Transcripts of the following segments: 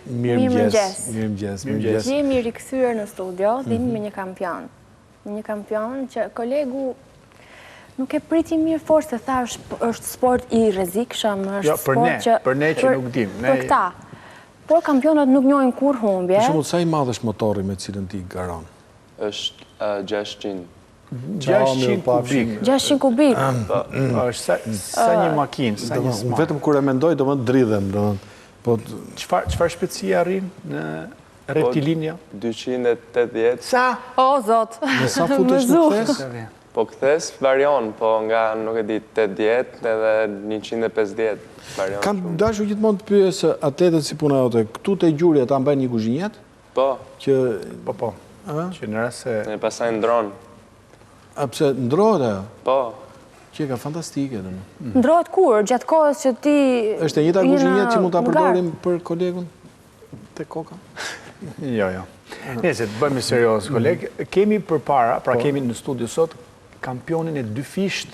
Mirëmëngjes. Jemi rikthyer në studio dhe jemi me një kampion. Një kampion që kolegu nuk e priti mirë fort se tha është sport i rrezikshëm, është sport që për ne që nuk dim. Për këta. Por kampionët nuk njohin kur humbje. Për shembull, sa i madh është motori me cilën ti garon? Është 600. 600 kubik. 600 kubik. Është sa një makinë, sa një smak. Vetëm kur e mendoj, domethënë dridhem, Po çfarë shpejtësie arrin në rektilinja? 280. Sa? O zot. Me sa futesh në kthes? Po kthes varion, po nga nuk e di 80 edhe 150 varion. Kam dashur gjithmonë të pyes atletët si puna jote. Këtu te gjuri ata mbajnë një kuzhinjet? Po. Që Po. Që në rast se e pastaj ndron. A pse ndrohet ajo? Po. Që ka fantastike domethënë. Ndrohet kur? Gjatë kohës që ti Është e njëjta kuzhinjet që mund ta përdorim për kolegun te koka? Jo. Nëse të bëjmë serioz, koleg, kemi përpara, pra kemi në studio sot kampionin e dyfisht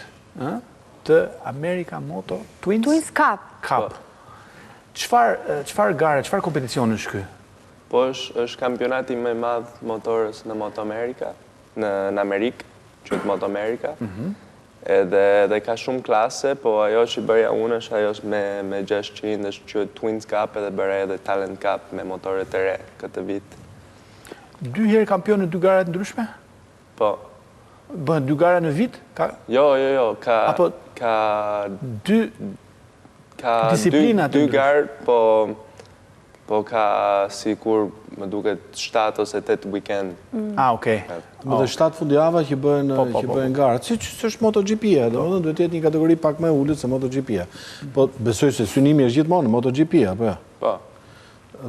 të America Moto Twins Cup. Çfarë gare, çfarë kompeticioni është ky? Po është kampionati më i madh motorës në Moto America, në Amerikë, quhet Moto America. Edhe ka shumë klase, po ajo që bëja unë është ajo me 600, është quhet Twins Cup edhe bëra edhe Talent Cup me motore të re këtë vit. 2 herë kampion në 2 gara të ndryshme? Po. Bëhen 2 gara në vit? Jo, ka 2 disiplina të 2 garë, po ka sikur më duket 7 ose 8 weekend. Okej. Më dhe 7 fundjava që bëhen gara. Si që është MotoGP-a, domethënë duhet të jetë një kategori pak më e ulët se MotoGP-a. Po besoj se synimi është gjithmonë në MotoGP-a, po ja. Po.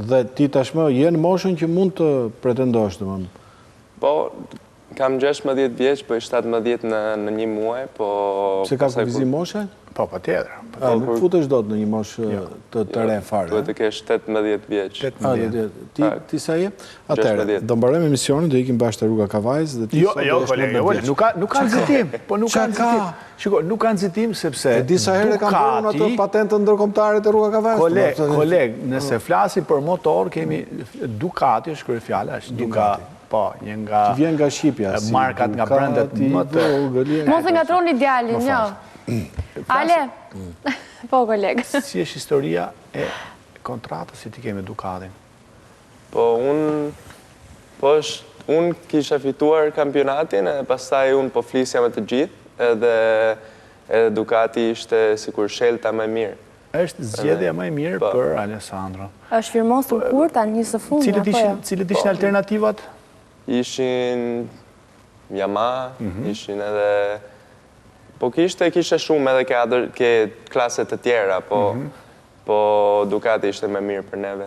Dhe ti tashmë je në moshën që mund të pretendosh, domethënë. Po, kam 16 vjeç, po 17 në një muaj, po... Pse ka kufizim moshe? Po, patjetër. Nuk futesh dot në një moshë të re fare. Duhet të kesh 18 vjeç. Ti sa je? Atëherë, do mbarojmë emisionin, do ikim bashkë te Rruga Kavajës dhe ti Jo, koleg, nuk ka nxitim. Po nuk ka nxitim. Shiko, nuk ka nxitim sepse disa herë kam bërë ato patentën ndërkombëtare te Rruga Kavajës. Koleg, nëse flasim për motor, kemi Ducati, është kryefjala, është Ducati. Po, një nga... Që vjen nga Shqipja. Markat nga brendet më të... Mos e ngatroni djalin, jo. Ale, po koleg. Si është historia e kontratës si ti ke me Ducatin? Po, unë kisha fituar kampionatin, e pastaj unë po flisja me të gjithë, edhe Ducati ishte sikur shelta më mirë. Është zgjedhja më e mirë për Alessandro. Është firmon sulkur ta një së fundi, apo jo? Cilët ishin alternativat? Ishin Yamaha, ishin edhe... Po kishe shumë edhe ke klaset të tjera, po Ducati ishte më mirë për neve.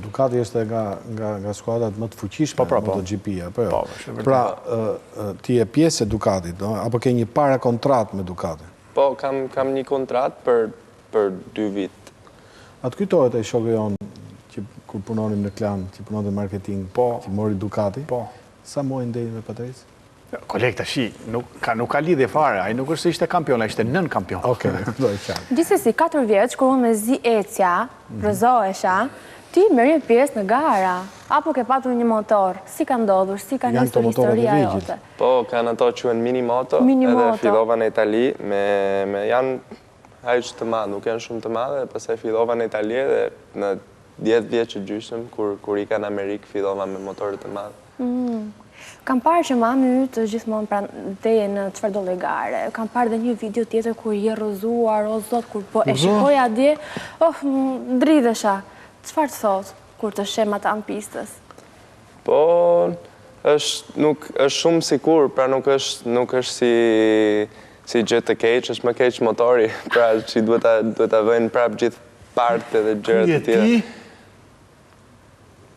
Ducati është nga skuadrat më të fuqishme në MotoGP-a, apo jo? Pra, ti je pjesë e Ducatit, apo ke një para kontratë me Ducati? Po, kam një kontratë për 2 vit. A të kujtohet e shokë jonë që kur punonim në klan, që punonim në marketing, që mori Ducati? Po. Sa muaj ndej me Patrice? Koleg, tashi, nuk ka lidhje fare, ai nuk është se ishte kampion, ai ishte nën kampion. Okej, do e qartë. Gjithsesi, 4 vjeç, kur unë me zi ecja, rëzohesha, ti merje pjesë në gara, apo ke patur një motor, si ka ndodhur, si ka njësër historia jote? Po, kanë ato quen mini moto, edhe fillova në Itali, janë hajqë të madhë, nuk janë shumë të madhe, pastaj fillova në Itali dhe në 10 vjeç që gjysëm, kur i ka në Amerikë, fillova me motorët të madhe. Kam parë që mami ytë gjithmonë pra teje në çfarë do gare. Kam parë dhe një video tjetër kur je rrëzuar, o zot, kur po e shikoja dje, dridhesha. Çfarë të thot kur të shem ata në pistës? Po, është shumë sikur, pra nuk është si gjë të keq, është më keq motori, pra që duhet ta vëjnë prap gjithë partë dhe gjërat të tjera.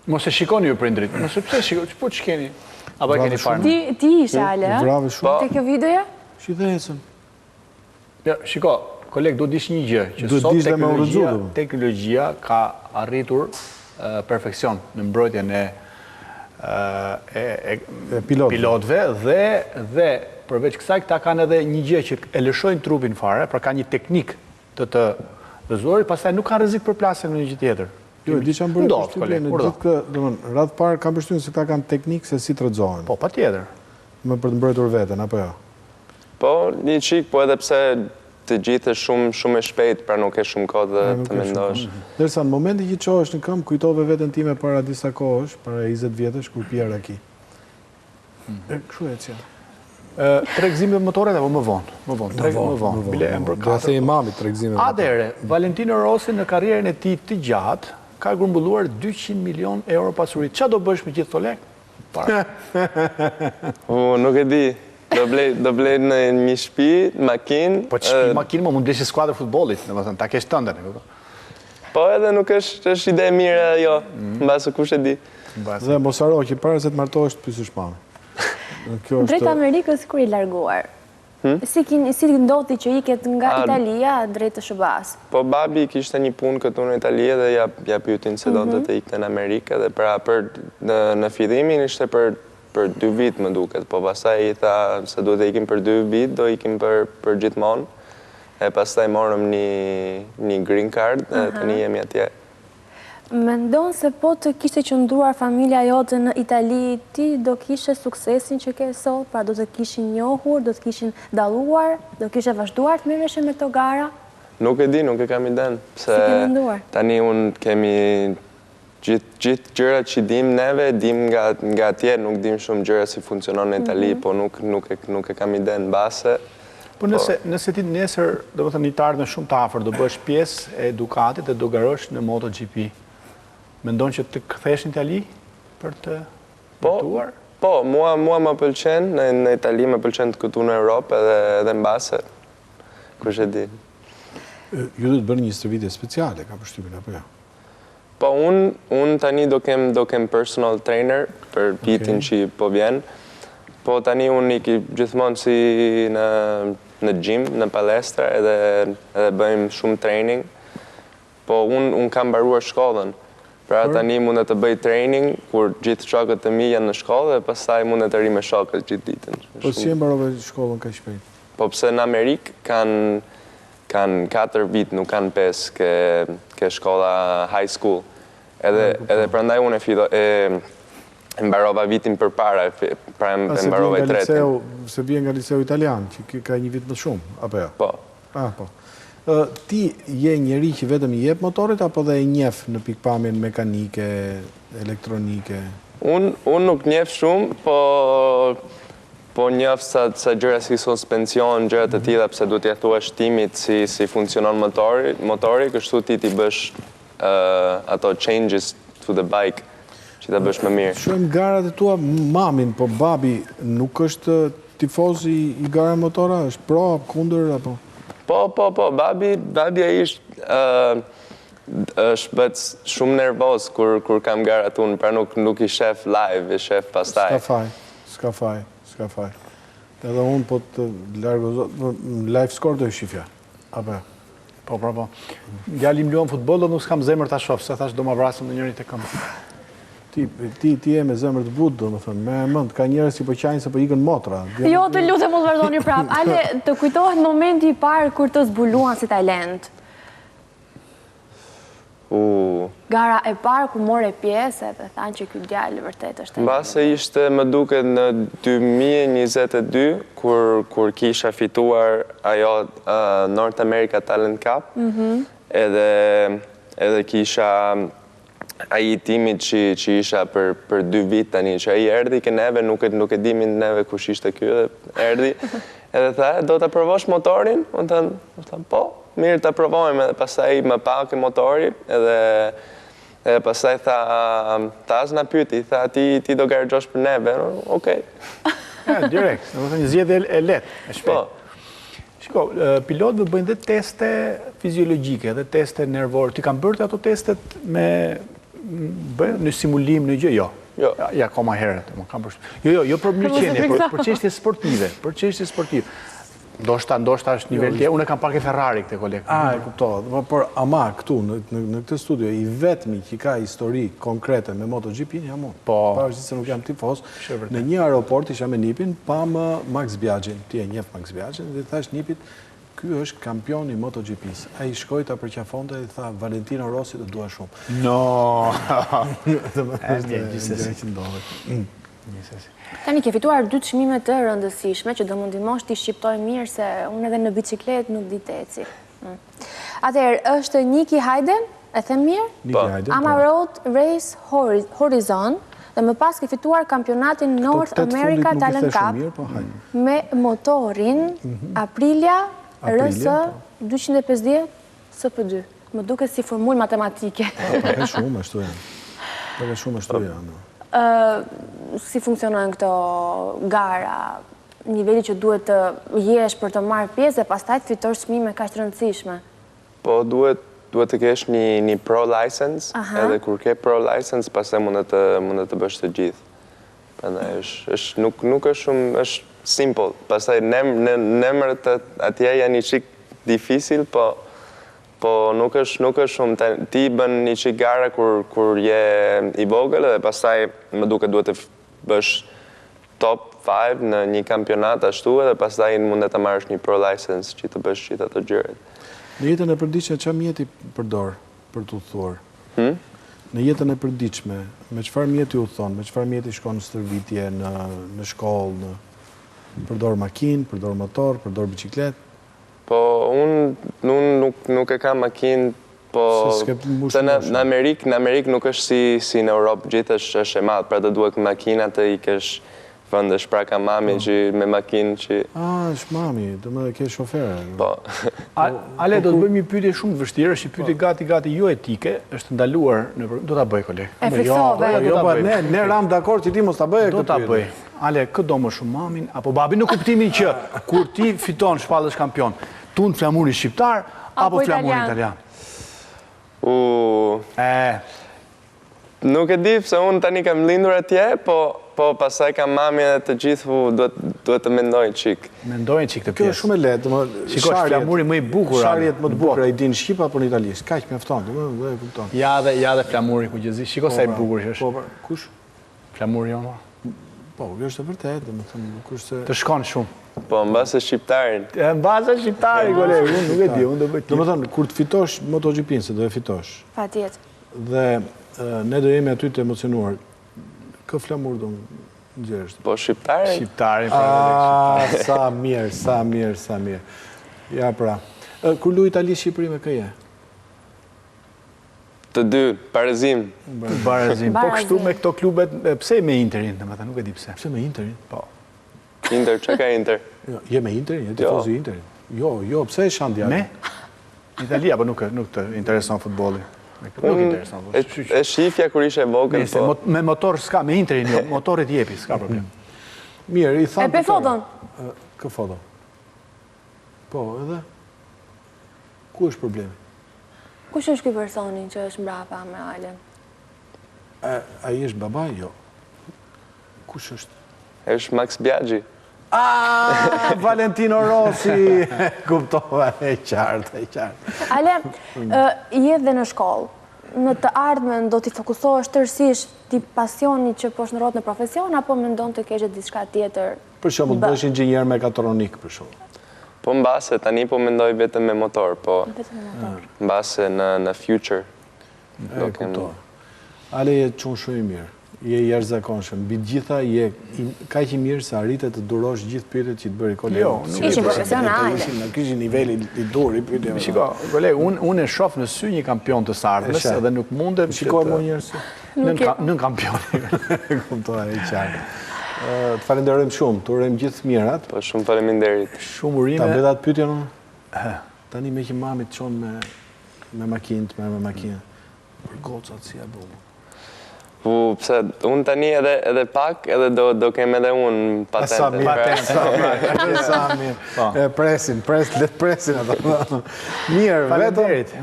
Mos e shikoni ju prindrit, mos e pse shikoni, po që keni? Apo e keni parë? Ti ishe, Ale? Bravo shumë. Te kjo videoja? Shi dhe ecën. Shiko, koleg, do dish një gjë, që sot teknologjia ka arritur perfekcion në mbrojtjen e pilotëve dhe përveç kësaj këta kanë edhe një gjë që e lëshojnë trupin fare, pra ka një teknik të vëzuarit, pastaj nuk kanë rrezik për plasje në një gjë tjetër. Jo, di që më bërë përshtypje në gjithë këtë, radhë parë kam përshtypjen se këta kanë teknikë se si të rëdzohen. Po, pa tjetër. Me për të mbrojtur veten, apo jo? Po, një qik, po edhe pse të gjithë shumë e shpejt, pra nuk e shumë kohë dhe të mendosh. Dërsa në momenti që qohesh në këmbë, kujtove veten time para disa kohësh, para 20 vjetësh, kur pija raki. Kështu e cja. Tregzime dhe motoret apo më vonë? Më vonë. Bile e mbër 4. Do të thej imamit tregzime. Atëherë, Valentino Rossi në karrierën e tij të gjatë ka grumbulluar 200 milion euro pasuri. Çfarë do bësh me gjithë këto lekë? Nuk e di. Do blej në një shtëpi, makinë. Po shtëpi, makinë, mund blesh skuadër futbollit, domethënë ta kesh tënden, e kupton? Po edhe nuk është ide e mirë jo, mbase kush e di. Dhe mos haro që para se të martohesh të pyesësh mamin. Drejt Amerikës kur i larguar. Si ndodhi që iket nga Italia drejt të SBA-s? Po babi kishte një punë këtu në Itali dhe ja pyetin se do të ikte në Amerikë dhe pra në fillimin ishte për 2 vit më duket, po pastaj i tha se duhet të ikim për 2 vit, do ikim për gjithmonë. E pastaj morëm një green card dhe tani jemi atje. Mendon se po të kishte qëndruar familja jote në Itali, ti do kishe suksesin që ke sot, pra do të kishin njohur, do të kishin dalluar, do kishe vazhduar të merreshe me këto gara? Nuk e di, nuk e kam iden. Si ke menduar? Tani unë kemi gjithë gjërat që dim neve, dim nga atje, nuk dim shumë gjëra si funksionon në Itali, po nuk e kam iden base. Po nëse ti nesër, do të thënë, një të ardhme shumë të afër, do bësh pjesë e Ducatit dhe do garosh në MotoGP, mendon që të kthesh në Itali për të jetuar? Po, mua më pëlqen, në Itali më pëlqen të këtu në Europë edhe në base, kush e di. Ju do të bërë një stërvitje speciale, ka përshtypjen apo jo? Po, unë tani do kem personal trainer për vitin që po vjen, po tani unë i gjithmonë si në gym, në palestra, edhe bëjmë shumë training, po unë kam mbaruar shkollën. Pra tani mundet të bëj training, kur gjithë shokët të mi janë në shkollë, dhe pastaj mundet të ri me shokët gjithë ditën. Po si e mbarove shkollën ka shpejt? Po pse në Amerikë kanë 4 vit, nuk kanë 5 ke shkolla high school. Edhe prandaj unë e mbarova vitin për para, pra e mbarova i tretin. Se vjen nga liceu italian, që ka një vit më shumë, apo jo? Po. Po. Ti je njeri që vetëm i jep motorit, apo dhe i njef në pikpamjen mekanike, elektronike? Unë nuk njef shumë, po njef sa gjëra si suspension, gjëra të tilla, pse du t'ja thua shtimit si funksionon motori, kështu ti bësh ato changes to the bike, që ta bësh më mirë. Shohim garat e tua mamin, po babi nuk është tifoz i gara motora? Është pro, kundër, apo? Po, babi ai është bët shumë nervoz kur kam garat unë, pra nuk i shef live, i shef pastaj. Ska faj. Edhe unë po të live score do i shifja, apo? Po. Djalim luan futboll dhe nuk s'kam zemër ta shoh, se thash do ma vrasim në njëri të këmbë. Ti e me zemër të butë, do më thënë, me mënd, ka njerës që po qajnë se po ikën motra. Jo, të lutem mos vazhdoni prap. Ale, të kujtohet momenti i parë kur të zbuluan si talent. Gara e parë ku more pjesë dhe thanë që ky djalë vërtet është talent. Mbase ishte më duket në 2022 kur kisha fituar ajo North America Talent Cup. Edhe kisha aji timit që isha për 2 vit tani, që aji erdi ke neve, nuk e dimin neve kush ishte kjo dhe erdi. Edhe tha, do të provosh motorin? Unë thënë, po, mirë të provojmë, edhe pasaj më pak e motori, edhe pasaj tha, as në pyti, tha, ti do garëgjosh për neve, okej. Direkt, në më thënë, zjedhe e letë, e shpejt. Shiko, pilotëve bëjnë dhe teste fiziologike, dhe teste nervore. Ti kam bërë të ato testet në simulim në gjë? Jo. Ja, koma herët. Jo, për mirëqenie, për çështje sportive. Për çështje sportive. Ndoshta është nivel tjetër. Unë kam pak e Ferrari këtë kolegë. E kuptova. Por ama këtu, në këtë studio, i vetmi që ka histori konkrete me MotoGP, jam unë. Pavarësisht se nuk jam tifoz. Në një aeroport isha me Nipin, pa më Max Biagin. Ti e njeh Max Biagin, dhe thash Nipit, ky është kampioni MotoGP-s. Ai shkoi ta përqafonte dhe tha Valentino Rossi të dua shumë. No. Gjithsesi ndodhet. Tani ke fituar 2 çmime të rëndësishme që do më ndihmosh ti shqiptoj mirë se unë edhe në bicikletë nuk di të eci. Atëherë, është Niki Hayden, e them mirë? Niki Hayden. Amarote Race Horizon dhe më pas ke fituar kampionatin North America Talent Cup me motorin Aprilia RS 250 SP2. Më duket si formulë matematike. Pak e shumë ashtu janë. Pak e shumë ashtu janë. Si funksionojnë këto gara, niveli që duhet të jesh për të marrë pjesë dhe pastaj të fitosh çmime kaq të rëndësishme? Po duhet të kesh një pro license, edhe kur ke pro license, pastaj mund të bësh të gjithë. Prandaj nuk është shumë, është simple. Pastaj nemrat atje janë një çik difícil, po nuk është shumë. Ti bën një çik gara kur je i vogël dhe pastaj më duket duhet të bësh top 5 në një kampionat ashtu dhe pastaj mund të marrësh një pro license që të bësh gjithë ato gjërat. Në jetën e përditshme çfarë mjeti përdor për të udhëtuar? Në jetën e përditshme, me çfarë mjeti udhëton, me çfarë mjeti shkon në stërvitje, në shkollë, përdor makinë, përdor motor, përdor biçikletë? Po, unë nuk e kam makinë, po në Amerikë nuk është si në Europë, gjithë është e madhë, pra të duhet makina të i kesh vëndësh, pra ka mami që me makinë që... është mami, do më ke shofere. Po. Ale, do të bëjmë një pyetje shumë të vështirë, është një pyetje gati jo etike, është ndaluar në... Do ta bëj, koleg. E friksove. Ne ram dakord që ti mos ta bëje këtë pyetje. Do ta bëj. Ale, këtë do më shumë mamin, apo babin, në kuptimin që kur ti fiton shpallësh kampion, tu në flamuri shqiptar, apo flamuri italian? Nuk e di, pëse unë tani kam lindur atje, po pasaj kam mami edhe të gjithu duhet të mendojnë qik. Mendojnë qik të pjesë. Kjo është shumë e lehtë. Shiko, është flamuri më i bukur. Sharjet më të bukur, i din Shqip apo në italisht. Kaq mjafton, do e kupton. Ja dhe flamuri ku gjëzi. Shiko sa i bukur që është. Kush? Flamuri jonë. Po, kjo është e vërtetë, domethënë, kush se të shkon shumë. Po, mbase shqiptarin. Mbase shqiptarin, koleg, unë nuk e di, unë do bëj ti. Domethënë, kur të fitosh MotoGP-n, se do e fitosh. Patjetër. Dhe ne do jemi aty të emocionuar. Kë flamur do nxjerrësh? Po, shqiptarin? Shqiptarin, sa mirë, sa mirë, sa mirë. Ja pra. Kur lu Itali-Shqipëri me këje? Të dy, Barazim. Barazim. Po kështu me këto klubet, pse me Interin, domethënë, nuk e di pse. Pse me Interin? Po. Inter, që ka Inter? Je me Interin? Je tifozi Interin? Jo, pse e shan djallë? Me? Italia, po nuk të intereson futbolli. Nuk intereson futbolli. E shifja kur ishe vogël, po... Me motor s'ka, me Interin jo, motorit jepi, s'ka problem. Mirë, i thamë... E pe foton? Kë foton? Po, edhe? Ku është problemi? Kush është ky personi që është mbrapa me Alen? Ai është baba? Jo. Kush është? Është Max Biaggi. Valentino Rossi! Kuptova, e qartë. Alen, je dhe në shkollë. Në të ardhmen do t'i fokusohesh tërësisht ti pasioni që po shndrohet në profesion, apo mendon të kesh diçka tjetër? Për shembull, bësh inxhinier mekatronik, për shembull. Po mbase, tani po mendoj vetëm me motor, po mbase në future. E kuptoj. Ale je çun shumë i mirë, je jashtëzakonshëm. Mbi gjitha je kaq i mirë se arritet të durosh gjithë pyetjet që të bëri kolegu. Jo, ishin profesionale. Në kishin niveli i dur i pyetjeve. Shiko, koleg, unë e shoh në sy një kampion të sardhmes edhe nuk mundem shikoj më njerëz. Nën kampioni. E kuptoj, e qartë. Të falenderojmë shumë, të urojmë gjithë mirat. Po, shumë faleminderit. Shumë urime. Ta mbeta të pyetjen unë? Tani me që mami të qonë me makinë, të merë me makinë. Për gocat si e bëmë. Pse, unë tani edhe pak, edhe do kem edhe unë patente. Sa mirë. Presin, letë presin ato. Mirë,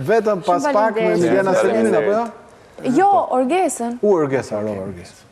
vetëm pas pak me Milena Selinin, apo jo? Jo, Orgesën. Orgesa, Orgesë.